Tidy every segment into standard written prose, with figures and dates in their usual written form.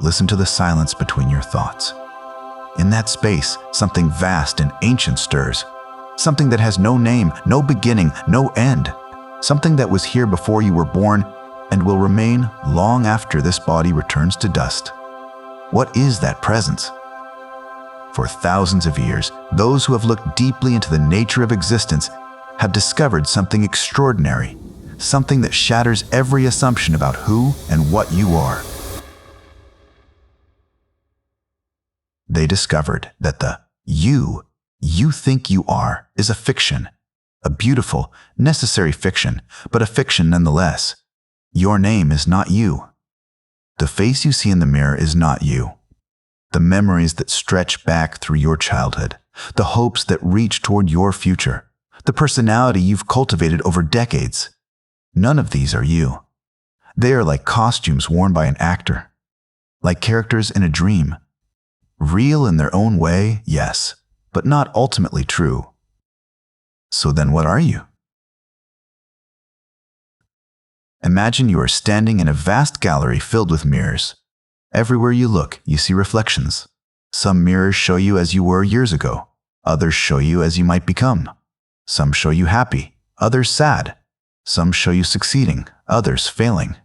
Listen to the silence between your thoughts. In that space, something vast and ancient stirs. Something that has no name, no beginning, no end. Something that was here before you were born and will remain long after this body returns to dust. What is that presence? For thousands of years, those who have looked deeply into the nature of existence have discovered something extraordinary, something that shatters every assumption about who and what you are. They discovered that the you think you are is a fiction, a beautiful, necessary fiction, but a fiction nonetheless. Your name is not you. The face you see in the mirror is not you. The memories that stretch back through your childhood, the hopes that reach toward your future, the personality you've cultivated over decades, none of these are you. They are like costumes worn by an actor, like characters in a dream. Real in their own way, yes, but not ultimately true. So then what are you? Imagine you are standing in a vast gallery filled with mirrors. Everywhere you look, you see reflections. Some mirrors show you as you were years ago. Others show you as you might become. Some show you happy, others sad. Some show you succeeding, others failing.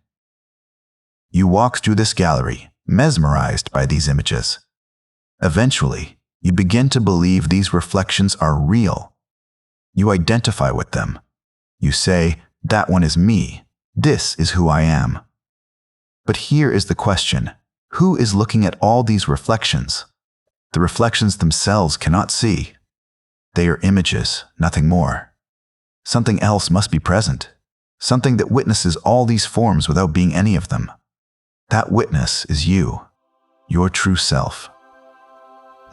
You walk through this gallery, mesmerized by these images. Eventually, you begin to believe these reflections are real. You identify with them. You say, that one is me. This is who I am. But here is the question. Who is looking at all these reflections? The reflections themselves cannot see. They are images, nothing more. Something else must be present. Something that witnesses all these forms without being any of them. That witness is you, your true self.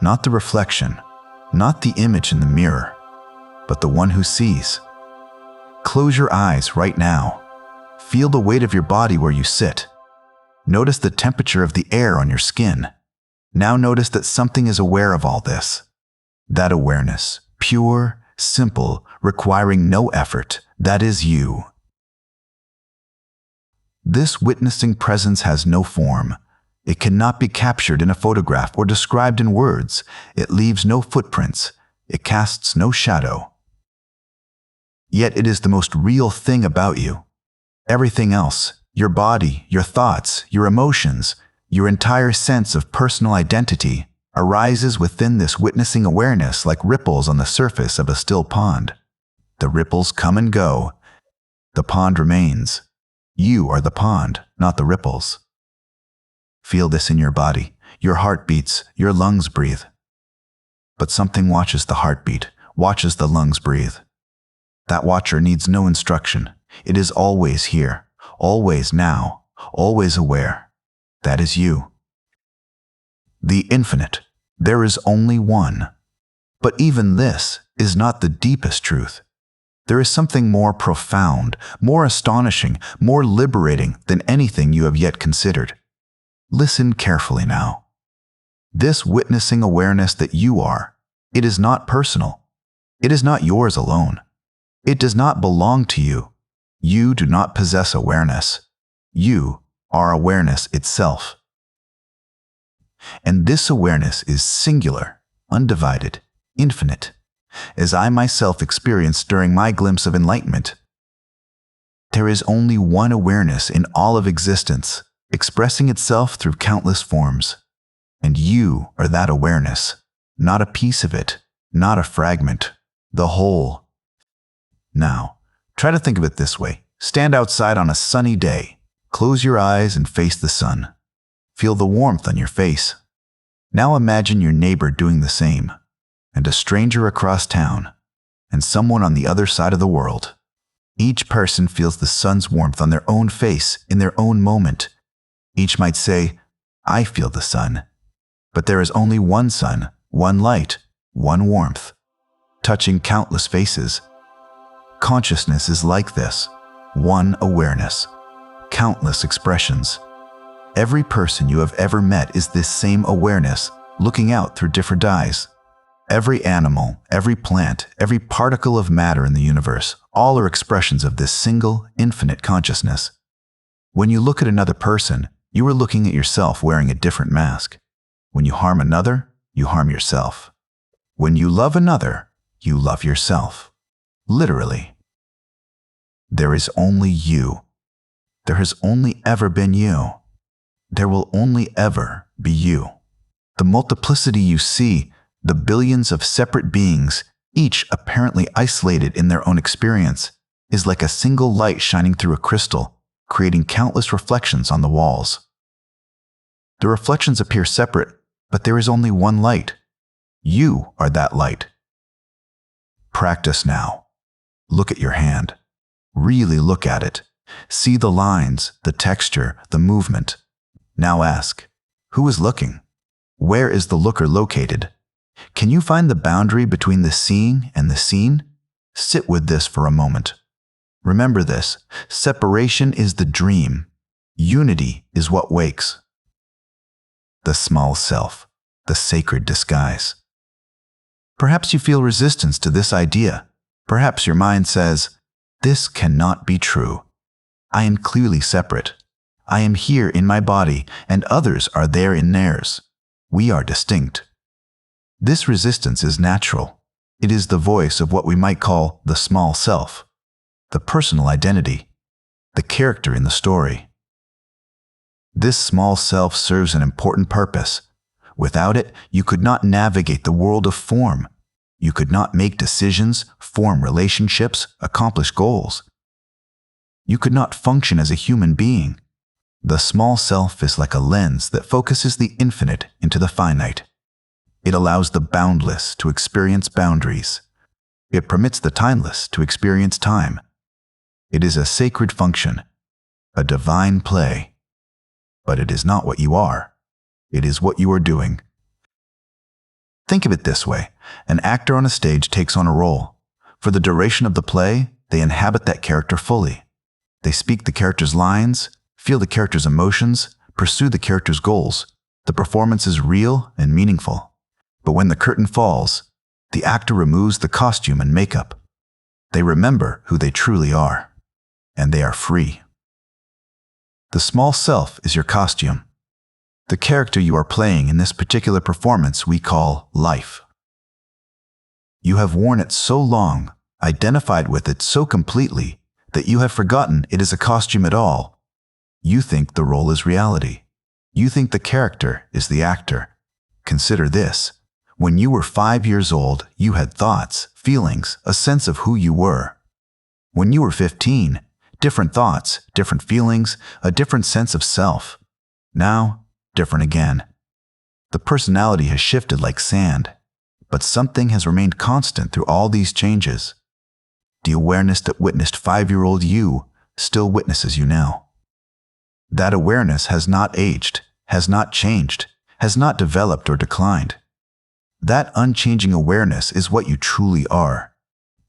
Not the reflection, not the image in the mirror, but the one who sees. Close your eyes right now. Feel the weight of your body where you sit. Notice the temperature of the air on your skin. Now notice that something is aware of all this. That awareness, pure, simple, requiring no effort, that is you. This witnessing presence has no form. It cannot be captured in a photograph or described in words. It leaves no footprints. It casts no shadow. Yet it is the most real thing about you. Everything else, your body, your thoughts, your emotions, your entire sense of personal identity, arises within this witnessing awareness like ripples on the surface of a still pond. The ripples come and go. The pond remains. You are the pond, not the ripples. Feel this in your body. Your heart beats, your lungs breathe. But something watches the heartbeat, watches the lungs breathe. That watcher needs no instruction. It is always here, always now, always aware. That is you. The infinite. There is only one. But even this is not the deepest truth. There is something more profound, more astonishing, more liberating than anything you have yet considered. Listen carefully now. This witnessing awareness that you are, it is not personal. It is not yours alone. It does not belong to you. You do not possess awareness. You are awareness itself. And this awareness is singular, undivided, infinite, as I myself experienced during my glimpse of enlightenment. There is only one awareness in all of existence, expressing itself through countless forms. And you are that awareness, not a piece of it, not a fragment, the whole. Now, try to think of it this way. Stand outside on a sunny day. Close your eyes and face the sun. Feel the warmth on your face. Now imagine your neighbor doing the same, and a stranger across town, and someone on the other side of the world. Each person feels the sun's warmth on their own face in their own moment. Each might say, I feel the sun. But there is only one sun, one light, one warmth, touching countless faces. Consciousness is like this, one awareness, countless expressions. Every person you have ever met is this same awareness, looking out through different eyes. Every animal, every plant, every particle of matter in the universe, all are expressions of this single, infinite consciousness. When you look at another person, You are looking at yourself wearing a different mask. When you harm another, you harm yourself. When you love another, you love yourself. Literally. There is only you. There has only ever been you. There will only ever be you. The multiplicity you see, the billions of separate beings, each apparently isolated in their own experience, is like a single light shining through a crystal, creating countless reflections on the walls. The reflections appear separate, but there is only one light. You are that light. Practice now. Look at your hand. Really look at it. See the lines, the texture, the movement. Now ask, who is looking? Where is the looker located? Can you find the boundary between the seeing and the seen? Sit with this for a moment. Remember this, separation is the dream. Unity is what wakes. The small self, the sacred disguise. Perhaps you feel resistance to this idea. Perhaps your mind says, this cannot be true. I am clearly separate. I am here in my body, and others are there in theirs. We are distinct. This resistance is natural. It is the voice of what we might call the small self, the personal identity, the character in the story. This small self serves an important purpose. Without it, you could not navigate the world of form. You could not make decisions, form relationships, accomplish goals. You could not function as a human being. The small self is like a lens that focuses the infinite into the finite. It allows the boundless to experience boundaries. It permits the timeless to experience time. It is a sacred function, a divine play. But it is not what you are. It is what you are doing. Think of it this way. An actor on a stage takes on a role. For the duration of the play, they inhabit that character fully. They speak the character's lines, feel the character's emotions, pursue the character's goals. The performance is real and meaningful. But when the curtain falls, the actor removes the costume and makeup. They remember who they truly are, and they are free. The small self is your costume. The character you are playing in this particular performance we call life. You have worn it so long, identified with it so completely, that you have forgotten it is a costume at all. You think the role is reality. You think the character is the actor. Consider this. When you were 5 years old, you had thoughts, feelings, a sense of who you were. When you were 15, different thoughts, different feelings, a different sense of self. Now, different again. The personality has shifted like sand, but something has remained constant through all these changes. The awareness that witnessed 5-year-old you still witnesses you now. That awareness has not aged, has not changed, has not developed or declined. That unchanging awareness is what you truly are.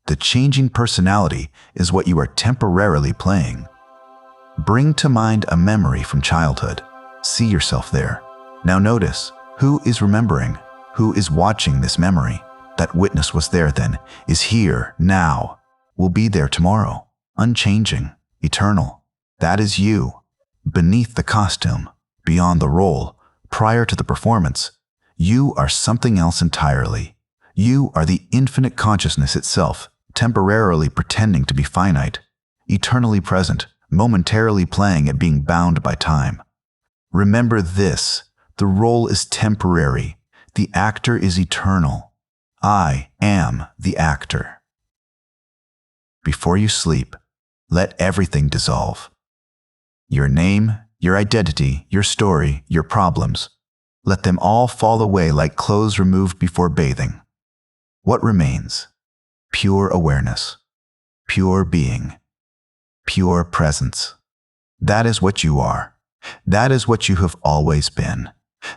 The changing personality is what you are temporarily playing. Bring to mind a memory from childhood. See yourself there. Now notice, who is remembering? Who is watching this memory? That witness was there then, is here, now, will be there tomorrow. Unchanging, eternal. That is you. Beneath the costume, beyond the role, prior to the performance, you are something else entirely. You are the infinite consciousness itself, temporarily pretending to be finite, eternally present, momentarily playing at being bound by time. Remember this, the role is temporary, the actor is eternal. I am the actor. Before you sleep, let everything dissolve. Your name, your identity, your story, your problems. Let them all fall away like clothes removed before bathing. What remains? Pure awareness, pure being, pure presence. That is what you are. That is what you have always been.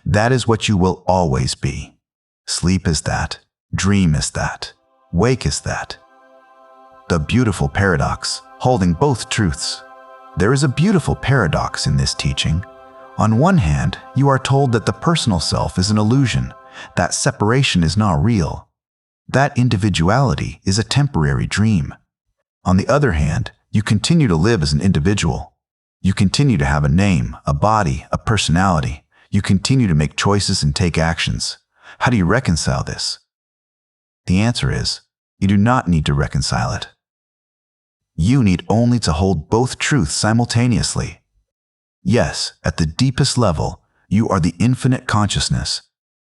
That is what you will always be. Sleep is that. Dream is that. Wake is that. The beautiful paradox, holding both truths. There is a beautiful paradox in this teaching. On one hand, you are told that the personal self is an illusion, that separation is not real. That individuality is a temporary dream. On the other hand, you continue to live as an individual. You continue to have a name, a body, a personality. You continue to make choices and take actions. How do you reconcile this? The answer is, you do not need to reconcile it. You need only to hold both truths simultaneously. Yes, at the deepest level, you are the infinite consciousness,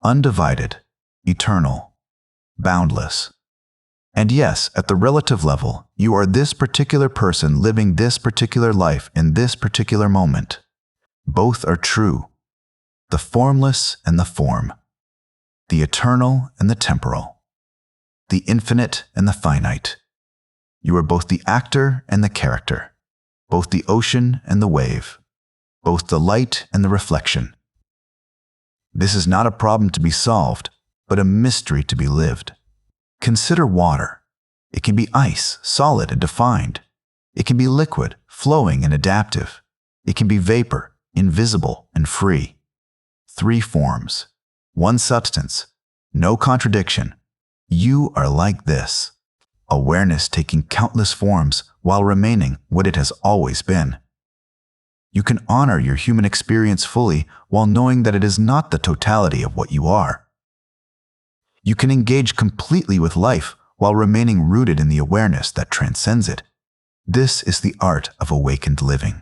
undivided, eternal, boundless. And yes, at the relative level, you are this particular person living this particular life in this particular moment. Both are true. The formless and the form. The eternal and the temporal. The infinite and the finite. You are both the actor and the character, both the ocean and the wave, both the light and the reflection. This is not a problem to be solved, but a mystery to be lived. Consider water. It can be ice, solid and defined. It can be liquid, flowing and adaptive. It can be vapor, invisible and free. 3 forms, 1 substance, no contradiction. You are like this. Awareness taking countless forms while remaining what it has always been. You can honor your human experience fully while knowing that it is not the totality of what you are. You can engage completely with life while remaining rooted in the awareness that transcends it. This is the art of awakened living.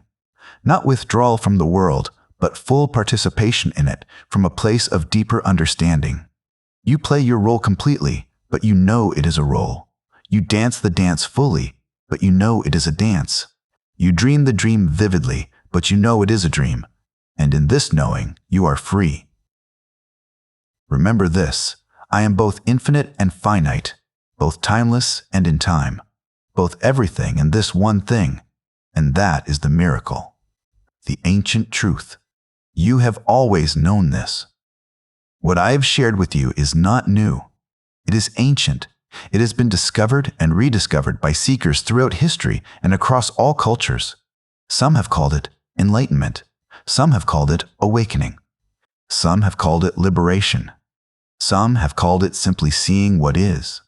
Not withdrawal from the world, but full participation in it from a place of deeper understanding. You play your role completely, but you know it is a role. You dance the dance fully, but you know it is a dance. You dream the dream vividly, but you know it is a dream. And in this knowing, you are free. Remember this. I am both infinite and finite, both timeless and in time, both everything and this one thing, and that is the miracle, the ancient truth. You have always known this. What I have shared with you is not new. It is ancient. It has been discovered and rediscovered by seekers throughout history and across all cultures. Some have called it enlightenment. Some have called it awakening. Some have called it liberation. Some have called it simply seeing what is.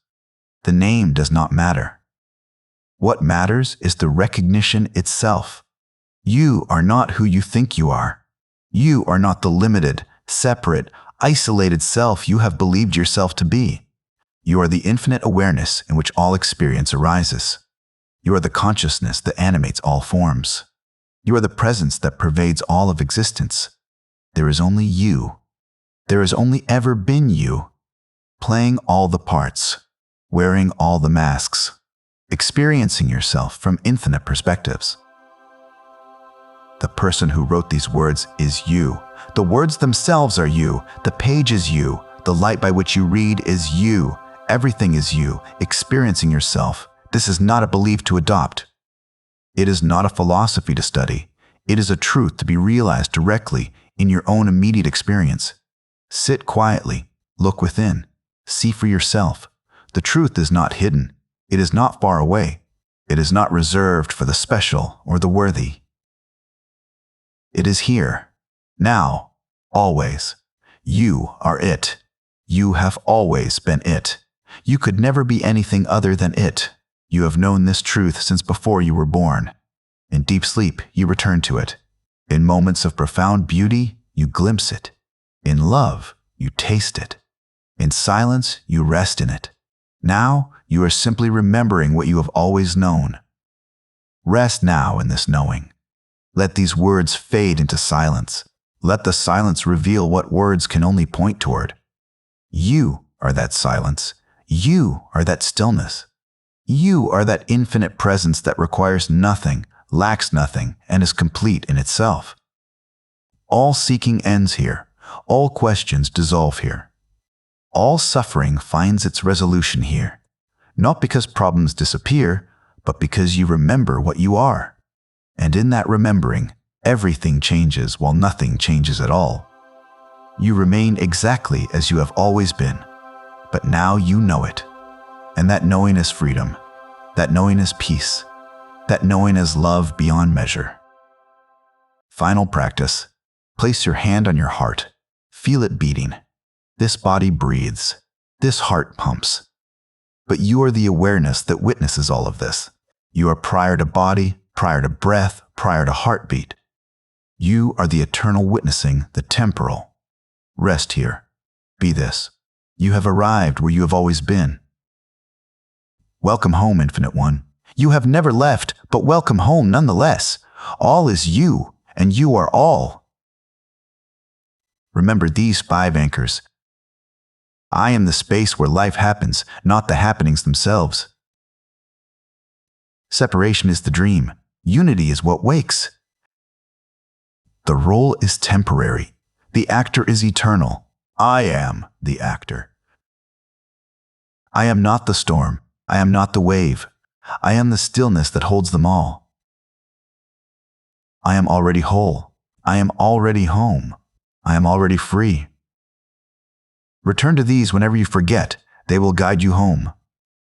The name does not matter. What matters is the recognition itself. You are not who you think you are. You are not the limited, separate, isolated self you have believed yourself to be. You are the infinite awareness in which all experience arises. You are the consciousness that animates all forms. You are the presence that pervades all of existence. There is only you. There has only ever been you, playing all the parts, wearing all the masks, experiencing yourself from infinite perspectives. The person who wrote these words is you. The words themselves are you. The page is you. The light by which you read is you. Everything is you, experiencing yourself. This is not a belief to adopt. It is not a philosophy to study. It is a truth to be realized directly in your own immediate experience. Sit quietly, look within, see for yourself. The truth is not hidden. It is not far away. It is not reserved for the special or the worthy. It is here, now, always. You are it. You have always been it. You could never be anything other than it. You have known this truth since before you were born. In deep sleep, you return to it. In moments of profound beauty, you glimpse it. In love, you taste it. In silence, you rest in it. Now, you are simply remembering what you have always known. Rest now in this knowing. Let these words fade into silence. Let the silence reveal what words can only point toward. You are that silence. You are that stillness. You are that infinite presence that requires nothing, lacks nothing, and is complete in itself. All seeking ends here. All questions dissolve here. All suffering finds its resolution here, not because problems disappear, but because you remember what you are. And in that remembering, everything changes while nothing changes at all. You remain exactly as you have always been, but now you know it. And that knowing is freedom. That knowing is peace. That knowing is love beyond measure. Final practice. Place your hand on your heart. Feel it beating. This body breathes. This heart pumps. But you are the awareness that witnesses all of this. You are prior to body, prior to breath, prior to heartbeat. You are the eternal witnessing the temporal. Rest here. Be this. You have arrived where you have always been. Welcome home, Infinite One. You have never left, but welcome home nonetheless. All is you, and you are all. Remember these 5 anchors. I am the space where life happens, not the happenings themselves. Separation is the dream. Unity is what wakes. The role is temporary. The actor is eternal. I am the actor. I am not the storm. I am not the wave. I am the stillness that holds them all. I am already whole. I am already home. I am already free. Return to these whenever you forget. They will guide you home.